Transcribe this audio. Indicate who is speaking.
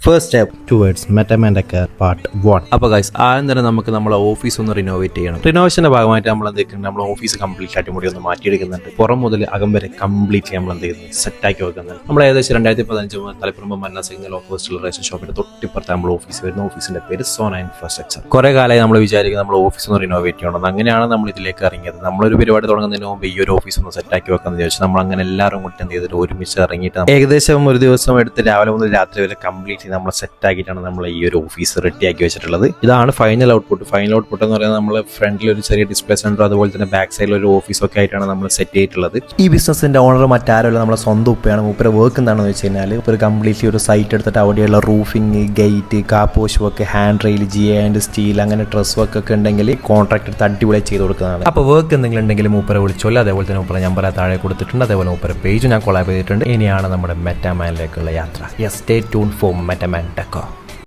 Speaker 1: First step towards MetaMan Decor Part 1.
Speaker 2: അപ്പോൾ guys ആദ്യം തന്നെ നമുക്ക് നമ്മളെ ഓഫീസ് ഒന്ന് റിനോവേറ്റ് ചെയ്യണം. റിനോവേഷൻ്റെ ഭാഗമായിട്ട് നമ്മൾ എന്ത് ചെയ്യുന്നത്, നമ്മളെ ഓഫീസ് കംപ്ലീറ്റ് ആയിട്ട് മുടി ഒന്ന് മാറ്റിയെടുക്കുന്നുണ്ട്. പുറം മുതൽ അകം വരെ കംപ്ലീറ്റ് നമ്മൾ എന്ത് ചെയ്യുന്നത്, സെറ്റാക്കി വെക്കുന്നുണ്ട്. നമ്മൾ ഏകദേശം 2015 മുതൽ തലപ്പുറമ്പ് മന്ന സിഗ്നൽ ഓപ്പോസിറ്റ് റേഷൻ ഷോപ്പിന്റെ തൊട്ടിപ്പുറത്ത് നമ്മൾ ഓഫീസ് വരുന്ന ഓഫീസിന്റെ പേര് സോന ഇൻഫ്രാസ്ട്രക്ചർ. കുറെ കാലമായി നമ്മൾ വിചാരിക്കുന്നത് നമ്മൾ ഓഫീസ് ഒന്ന് റിനോവേറ്റ് ചെയ്യണം. അങ്ങനെയാണ് നമ്മൾ ഇതിലേക്ക് ഇറങ്ങിയത്. നമ്മളൊരു പരിപാടി തുടങ്ങുന്നതിന് മുമ്പ് ഈ ഒരു ഓഫീസ് ഒന്ന് സെറ്റാക്കി വെക്കാന്ന് വിചാരിച്ചു. നമ്മൾ അങ്ങനെ എല്ലാവരും കൂടി എന്ത് ചെയ്തിട്ട് ഒരുമിച്ച് ഇറങ്ങിയിട്ട് ഏകദേശം ഒരു ദിവസം എടുത്ത് രാവിലെ മുതൽ രാത്രി വരെ കംപ്ലീറ്റ് നമ്മൾ സെറ്റാക്കി നമ്മൾ ഈ ഒരു ഓഫീസ് റെഡിയാക്കി വെച്ചിട്ടുള്ളത്. ഇതാണ് ഫൈനൽ ഔട്ട്പുട്ട്. ഫൈനൽ ഔട്ട്പുട്ട് എന്ന് പറയുന്നത് നമ്മൾ ഫ്രണ്ടിൽ ഒരു ചെറിയ ഡിസ്പ്ലേ സെന്റർ, അതുപോലെ തന്നെ ബാക്ക് സൈഡിൽ ഒരു ഓഫീസൊക്കെ ആയിട്ടാണ് നമ്മൾ സെറ്റ് ചെയ്തിട്ടുള്ളത്.
Speaker 1: ഈ ബിസിനസിന്റെ ഓണർ മറ്റാരുമല്ല, നമ്മളെ സ്വന്തം ഉപ്പയാണ്. മൂപ്പര് വർക്ക് എന്താണെന്ന് വെച്ച് കഴിഞ്ഞാൽ ഒരു കംപ്ലീറ്റ്ലി ഒരു സൈറ്റ് എടുത്തിട്ട് അവിടെയുള്ള റൂഫിംഗ്, ഗേറ്റ്, കാപ്പോഷ് work, hand rail, and steel, അങ്ങനെ ഡ്രസ് വർക്ക് ഒക്കെ ഉണ്ടെങ്കിൽ കോൺട്രാക്ട് എടുത്ത് അടിപൊളി ചെയ്ത് കൊടുക്കുന്നതാണ്. അപ്പോൾ വർക്ക് എന്തെങ്കിലും ഉണ്ടെങ്കിൽ മൂപ്പരെ വിളിച്ചോല്ല. അതേപോലെ തന്നെ മൂപ്പരെ നമ്പർ താഴെ കൊടുത്തിട്ടുണ്ട്. അതേപോലെ മൂപ്പരെ പേജ് ഞാൻ കൊളാബ് ചെയ്തിട്ടുണ്ട്. ഇനിയാണ് നമ്മുടെ മെറ്റാമാനിലേക്കുള്ള യാത്ര. Stay tune for Metaman decor.